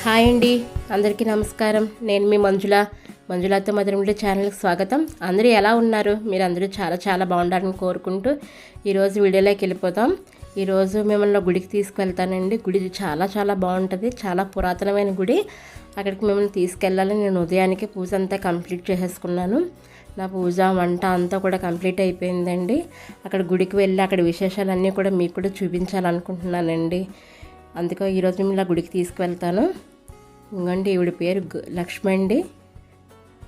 Hi అండి, అందరికీ నమస్కారం. నేను మీ మంజులతో మధురముడి ఛానల్కి స్వాగతం. అందరూ ఎలా ఉన్నారు? మీరు అందరూ చాలా చాలా బాగుండాలని కోరుకుంటూ ఈరోజు వీడియోలోకి వెళ్ళిపోతాం. ఈరోజు మిమ్మల్ని గుడికి తీసుకువెళ్తానండి. గుడి చాలా చాలా బాగుంటుంది, చాలా పురాతనమైన గుడి. అక్కడికి మిమ్మల్ని తీసుకెళ్ళాలని నేను ఉదయానికి పూజ అంతా కంప్లీట్ చేసేసుకున్నాను. నా పూజ వంట అంతా కూడా కంప్లీట్ అయిపోయిందండి. అక్కడ గుడికి వెళ్ళి అక్కడ విశేషాలన్నీ కూడా మీకు కూడా చూపించాలనుకుంటున్నానండి. అందుకే ఈరోజు మిమ్మల్ని గుడికి తీసుకువెళ్తాను. ఇంకండి ఈవిడ పేరు లక్ష్మి అండి.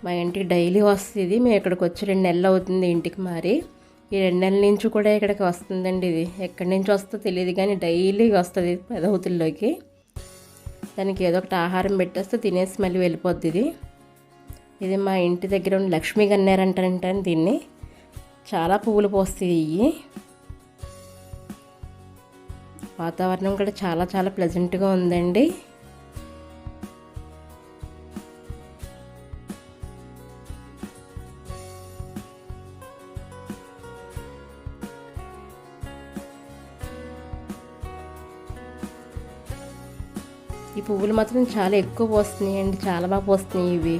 మా ఇంటికి డైలీ వస్తుంది. మేము ఇక్కడికి వచ్చి 2 నెలలు అవుతుంది ఇంటికి మారి. ఈ 2 నెలల నుంచి కూడా ఇక్కడికి వస్తుందండి. ఇది ఎక్కడి నుంచి వస్తుందో తెలియదు కానీ డైలీ వస్తుంది పెదవుతుల్లోకి. దానికి ఏదో ఒకటి ఆహారం పెట్టేస్తే తినేసి మళ్ళీ వెళ్ళిపోద్ది. ఇది మా ఇంటి దగ్గర ఉన్న లక్ష్మీ గన్నేరంటారంటే దీన్ని. చాలా పువ్వులు పోస్తాయి. ఇవి వాతావరణం కూడా చాలా చాలా ప్లెజెంట్గా ఉందండి. ఈ పువ్వులు మాత్రం చాలా ఎక్కువ పోస్తున్నాయండి, చాలా బాగా పోస్తున్నాయి ఇవి.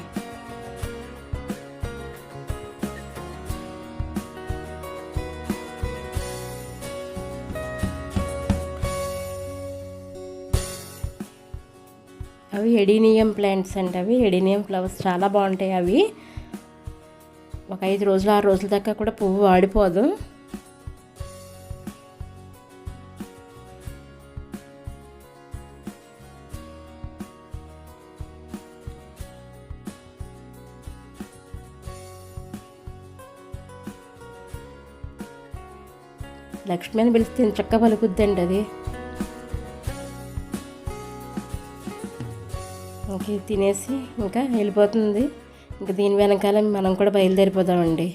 అవి ఎడీనియం ప్లాంట్స్ అంటే అవి ఎడీనియం ఫ్లవర్స్ చాలా బాగుంటాయి. అవి ఒక 5 రోజులు 6 రోజుల దాకా కూడా పువ్వు వాడిపోదు. లక్ష్మి అని పిలిస్తే చక్కగా పలుకుద్దండి అది. ఓకే, తినేసి ఇంకా వెళ్ళిపోతుంది. ఇంకా దీని వెనకాల మనం కూడా బయలుదేరిపోదామండి.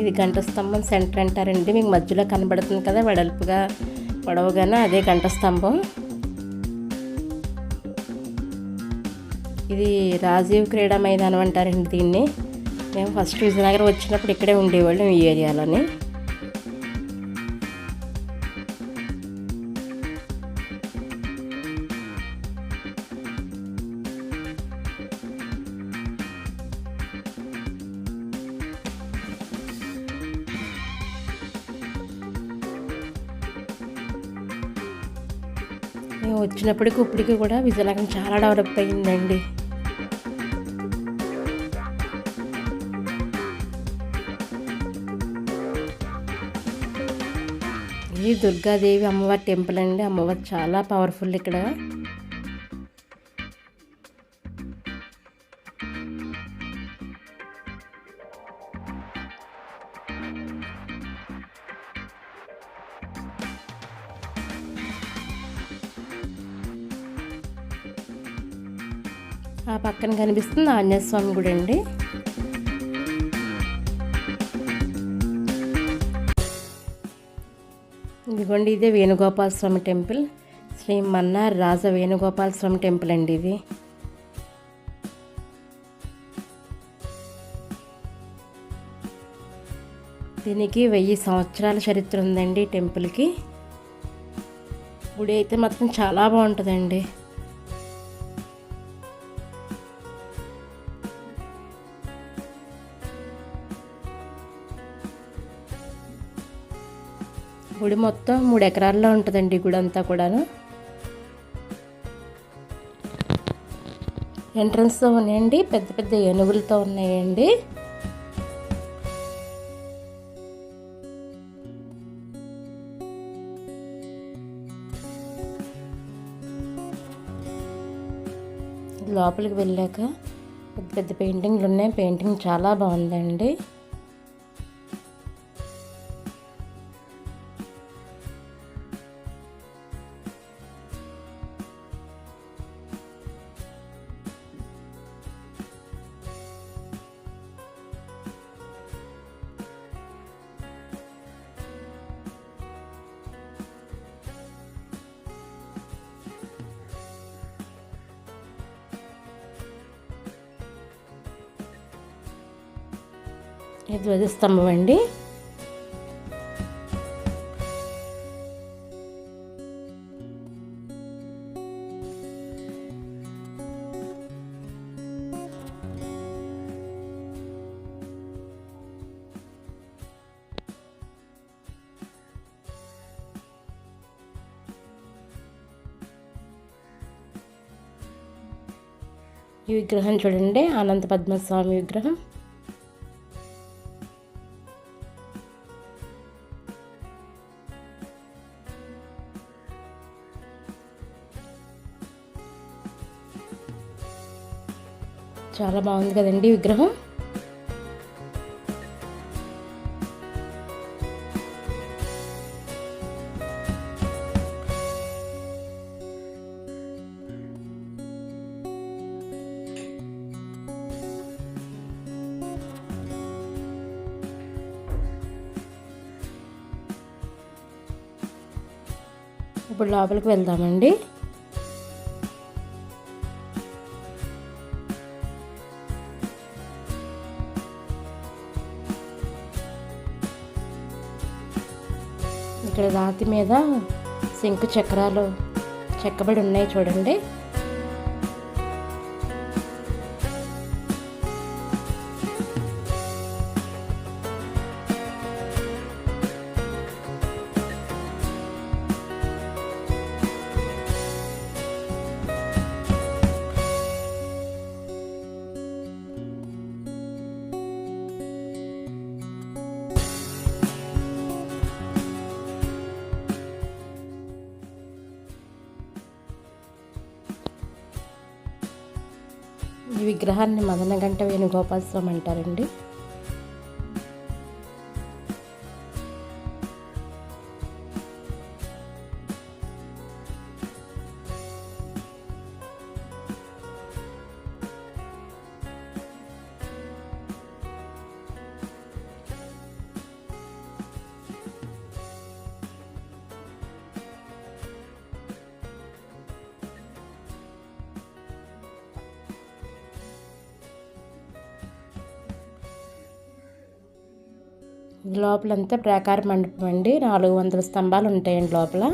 ఇది గంట స్తంభం సెంటర్ అంటారండి. మీకు మధ్యలో కనబడుతుంది కదా వెడల్పుగా పొడవుగానే, అదే గంట స్తంభం. ఇది రాజీవ్ క్రీడా మైదానం అంటారండి దీన్ని. మేము ఫస్ట్ విజయనగరం వచ్చినప్పుడు ఇక్కడే ఉండేవాళ్ళం, ఈ ఏరియాలోని. మేము వచ్చినప్పటికి ఇప్పటికి కూడా విజయనగరం చాలా డెవలప్ అయ్యిందండి. ఇది దుర్గాదేవి అమ్మవారి టెంపుల్ అండి. అమ్మవారు చాలా పవర్ఫుల్ ఇక్కడ. ఆ పక్కన కనిపిస్తుంది ఆంజనేయ స్వామి గుడి అండి. ఇదిగోండి, ఇదే వేణుగోపాల స్వామి టెంపుల్. శ్రీ మన్నార్ రాజ వేణుగోపాల స్వామి టెంపుల్ అండి ఇది. దీనికి 1000 సంవత్సరాల చరిత్ర ఉందండి టెంపుల్కి. గుడి అయితే మాత్రం చాలా బాగుంటుందండి. గుడి మొత్తం 3 ఎకరాల్లో ఉంటుందండి గుడి అంతా కూడాను. ఎంట్రన్స్తో ఉన్నాయండి పెద్ద పెద్ద ఏనుగులతో ఉన్నాయండి. లోపలికి వెళ్ళాక పెద్ద పెద్ద పెయింటింగ్లు ఉన్నాయి. పెయింటింగ్ చాలా బాగుందండి. ఇది ధ్వజస్తంభం అండి. ఈ విగ్రహం చూడండి, అనంత పద్మస్వామి విగ్రహం. చాలా బాగుంది కదండి విగ్రహం. ఇప్పుడు లోపలికి వెళ్దామండి. ఇక్కడ రాతి మీద శంకు చక్రాలు చెక్కబడి ఉన్నాయి చూడండి. ఈ విగ్రహాన్ని మదనగంట వేణుగోపాల స్వామి అంటారండి. లోపలంతా ప్రాకార మండపం అండి. 400 స్తంభాలు ఉంటాయండి లోపల.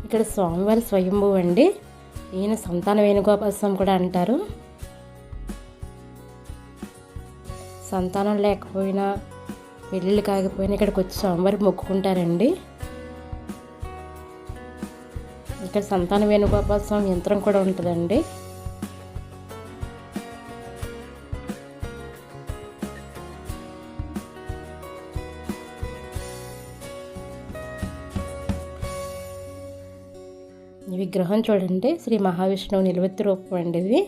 ఇక్కడ స్వామివారి స్వయంభూ అండి. ఈయన సంతాన వేణుగోపాల స్వామి కూడా అంటారు. సంతానం లేకపోయినా, పెళ్ళిళ్ళు కాకపోయినా ఇక్కడికి వచ్చి స్వామివారికి మొక్కుకుంటారండి. ఇక్కడ సంతాన వేణుగోపాల స్వామి యంత్రం కూడా ఉంటుందండి. ఈ విగ్రహం చూడండి, శ్రీ మహావిష్ణువు నిలువెత్తు రూపం అండి ఇది.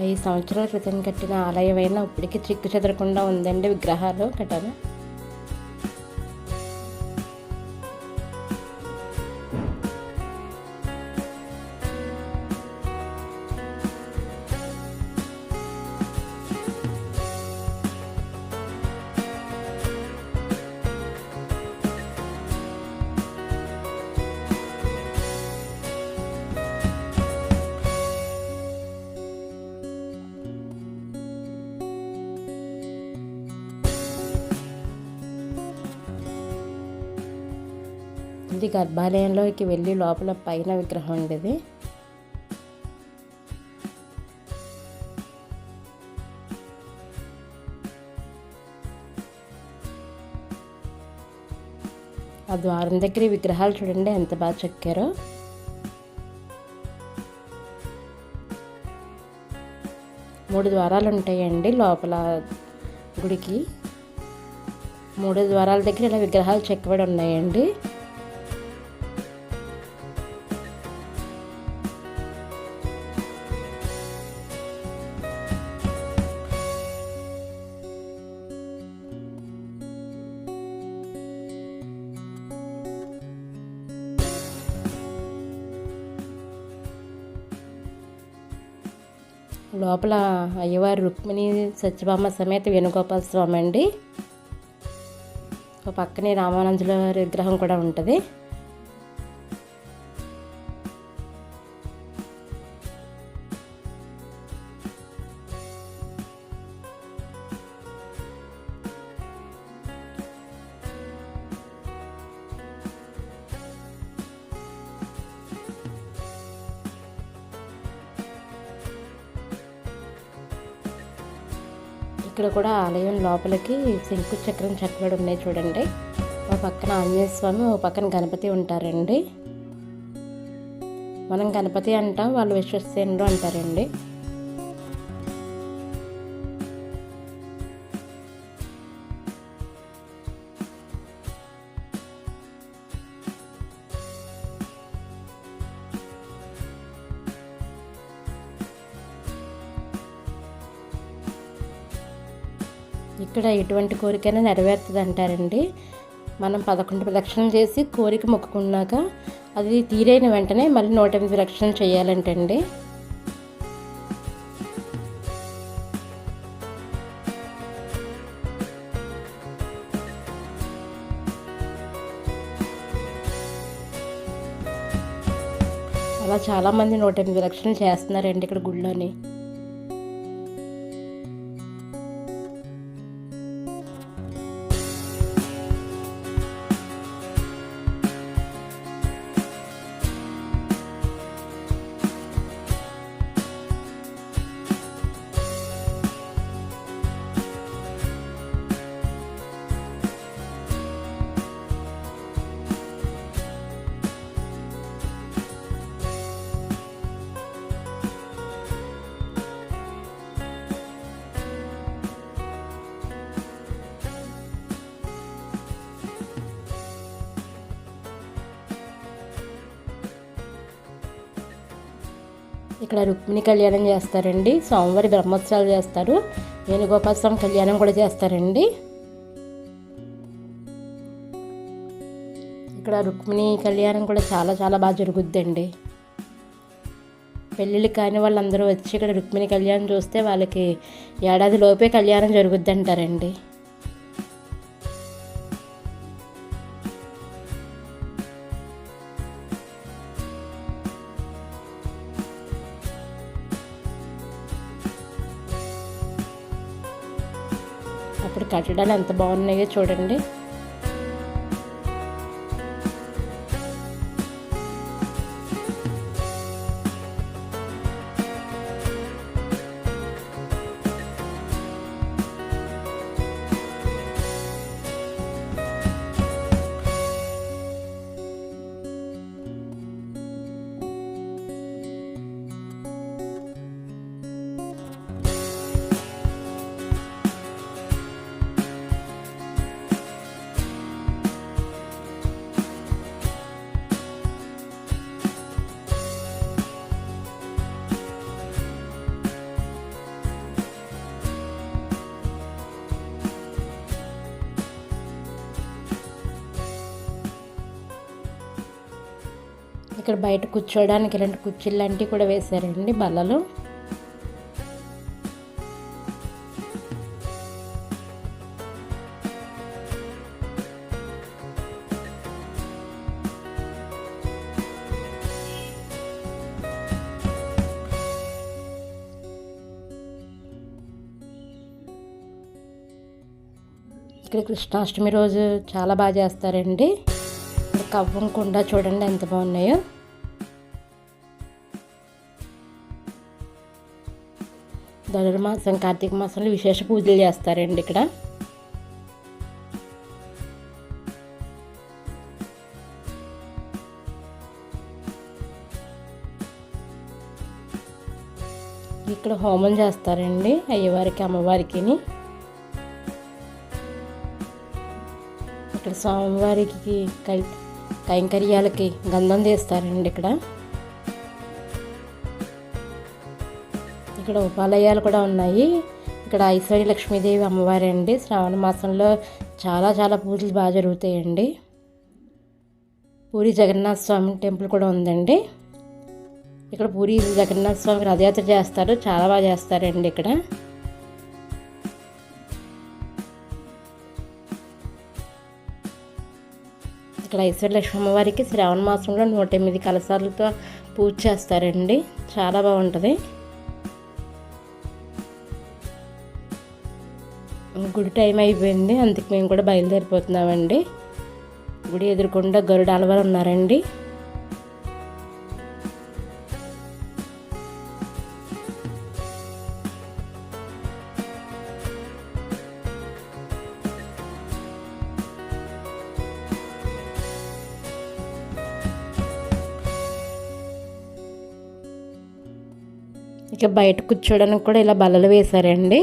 ఈ సంవత్సరాల క్రితం కట్టిన ఆలయం అయినా ఇప్పటికీ చిక్కు చెదరకుండా ఉందండి విగ్రహాలు కట్టారు. ఇది గర్భాలయంలోకి వెళ్ళి లోపల పైన విగ్రహం అండి ఇది. ఆ ద్వారం దగ్గర ఈ విగ్రహాలు చూడండి ఎంత బాగా చెక్కారో. మూడు ద్వారాలు ఉంటాయండి లోపల గుడికి. 3 ద్వారాల దగ్గర ఇలా విగ్రహాలు చెక్కబడి ఉన్నాయండి. లోపల అయ్యవారు రుక్మిణి సత్యభామ సమేత వేణుగోపాల స్వామి అండి. పక్కనే రామానంజుల విగ్రహం కూడా ఉంటుంది. ఇక్కడ కూడా ఆలయం లోపలికి శంకు చక్రం చెక్కబడి ఉన్నాయి చూడండి. ఒక పక్కన ఆంజనేయ స్వామి, ఒక పక్కన గణపతి ఉంటారండి. మనం గణపతి అంటాం, వాళ్ళు విశ్వసేనుడు అంటారండి. ఇక్కడ ఎటువంటి కోరికైనా నెరవేరుతుంది అంటారండి. మనం 11 ప్రదక్షిణలు చేసి కోరిక మొక్కుకున్నాక అది తీరైన వెంటనే మళ్ళీ 108 ప్రదక్షిణలు చేయాలంటండి. అలా చాలామంది 108 ప్రదక్షిణలు చేస్తున్నారండి ఇక్కడ గుడిలోని. ఇక్కడ రుక్మిణి కళ్యాణం చేస్తారండి. సోమవారి బ్రహ్మోత్సవాలు చేస్తారు. వేణుగోపాల స్వామి కళ్యాణం కూడా చేస్తారండి. ఇక్కడ రుక్మిణి కళ్యాణం కూడా చాలా చాలా బాగా జరుగుద్దండి. పెళ్ళిళ్ళు కాని వాళ్ళందరూ వచ్చి ఇక్కడ రుక్మిణి కళ్యాణం చూస్తే వాళ్ళకి ఏడాది లోపే కళ్యాణం జరుగుద్ది అంటారండి. అప్పుడు కట్టడాలు ఎంత బాగున్నాయో చూడండి. ఇక్కడ బయట కూర్చోవడానికి ఇలాంటి కుర్చీలు లాంటివి కూడా వేశారండి, బల్లలు. ఇక్కడ కృష్ణాష్టమి రోజు చాలా బాగా చేస్తారండి. కవ్వం కుండ చూడండి ఎంత బాగున్నాయో. ధనుర్మాసం కార్తీక మాసంలో విశేష పూజలు చేస్తారండి ఇక్కడ. ఇక్కడ హోమం చేస్తారండి అయ్యవారికి అమ్మవారికి. ఇక్కడ స్వామివారికి కైంకర్యాలకి గంధం తీస్తారండి. ఇక్కడ ఉపాలయాలు కూడా ఉన్నాయి. ఇక్కడ ఐశ్వర్య లక్ష్మీదేవి అమ్మవారి అండి. శ్రావణ మాసంలో చాలా చాలా పూజలు బాగా జరుగుతాయండి. పూరి జగన్నాథ స్వామి టెంపుల్ కూడా ఉందండి. ఇక్కడ పూరి జగన్నాథ స్వామి రథయాత్ర చేస్తారు, చాలా బాగా చేస్తారండి ఇక్కడ. ఇక్కడ ఐశ్వర్యలక్ష్మి అమ్మవారికి శ్రావణ మాసంలో 108 కలశాలతో పూజ చేస్తారండి, చాలా బాగుంటుంది. గుడి టైం అయిపోయింది, అందుకు మేము కూడా బయలుదేరిపోతున్నామండి. గుడి ఎదురుకుండా గరుడ అలవారు ఉన్నారండి. ఇక బయట కూర్చోడానికి కూడా ఇలా బల్లలు వేశారండి.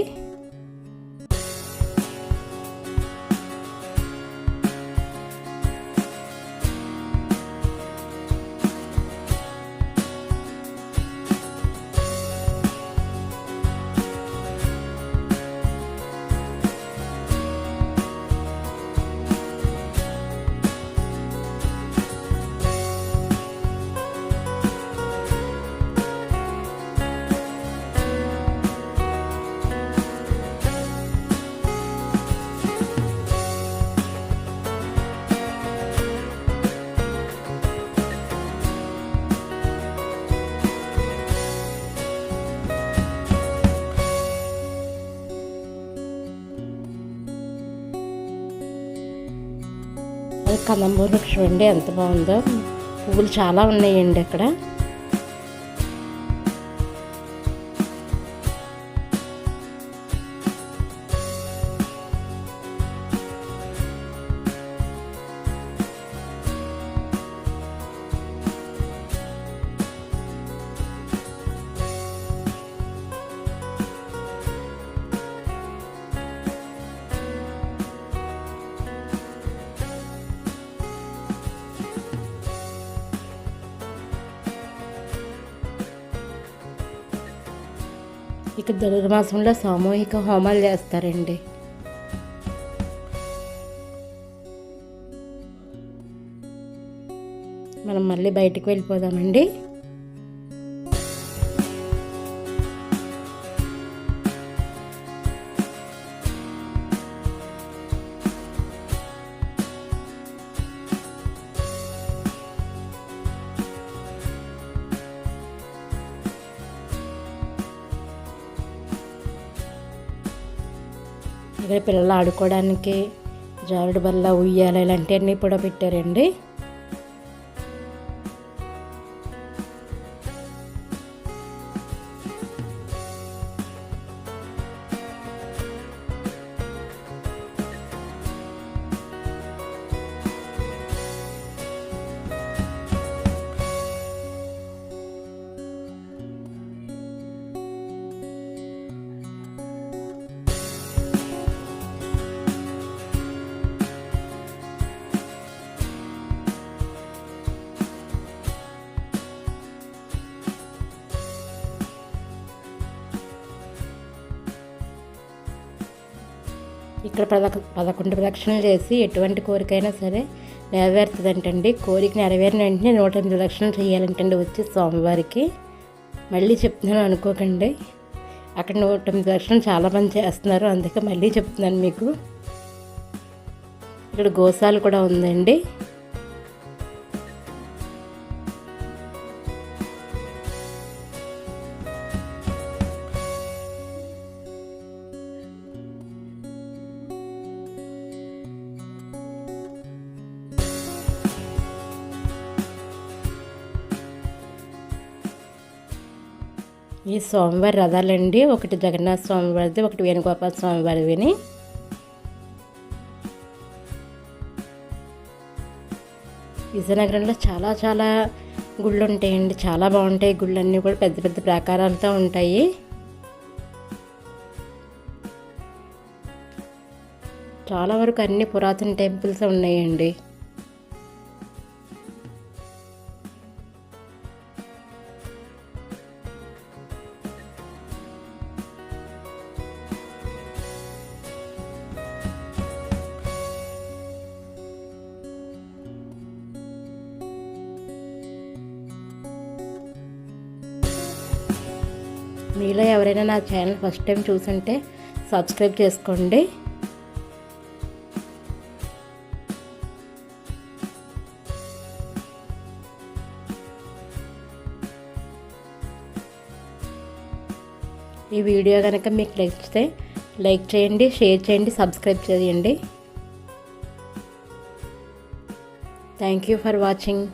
కదంబ వృక్షం అండి, ఎంత బాగుందో. పువ్వులు చాలా ఉన్నాయండి అక్కడ. ఇక ధనుర్మాసంలో సామూహిక హోమాలు చేస్తారండి. మనం మళ్ళీ బయటికి వెళ్ళిపోదామండి. ఇక్కడ పిల్లలు ఆడుకోవడానికి జారుడు బల్ల, ఉయ్యాల ఇలాంటివన్నీ కూడా పెట్టారండి. ఇక్కడ 11 ప్రదక్షిణలు చేసి ఎటువంటి కోరికైనా సరే నెరవేరుతుందంటండి. కోరిక నెరవేరిన వెంటనే 108 ప్రదక్షిణలు చేయాలంటండి వచ్చి స్వామివారికి. మళ్ళీ చెప్తున్నాను అనుకోకండి, అక్కడ 108 ప్రదక్షిణలు చాలామంది చేస్తున్నారు, అందుకే మళ్ళీ చెప్తున్నాను మీకు. ఇక్కడ గోశాల కూడా ఉందండి. ఈ స్వామివారి రథాలండి, ఒకటి జగన్నాథ స్వామివారిది, ఒకటి వేణుగోపాల స్వామివారిని. విజయనగరంలో చాలా చాలా గుళ్ళు ఉంటాయండి, చాలా బాగుంటాయి. గుళ్ళన్నీ కూడా పెద్ద పెద్ద ప్రాకారాలతో ఉంటాయి. చాలా వరకు అన్ని పురాతన టెంపుల్స్ ఉన్నాయండి. మీలో ఎవరైనా నా ఛానల్ ఫస్ట్ టైం చూసుంటే సబ్స్క్రైబ్ చేసుకోండి. ఈ వీడియో కనుక మీకు నచ్చితే లైక్ చేయండి, షేర్ చేయండి, సబ్స్క్రైబ్ చేయండి. Thank you for watching.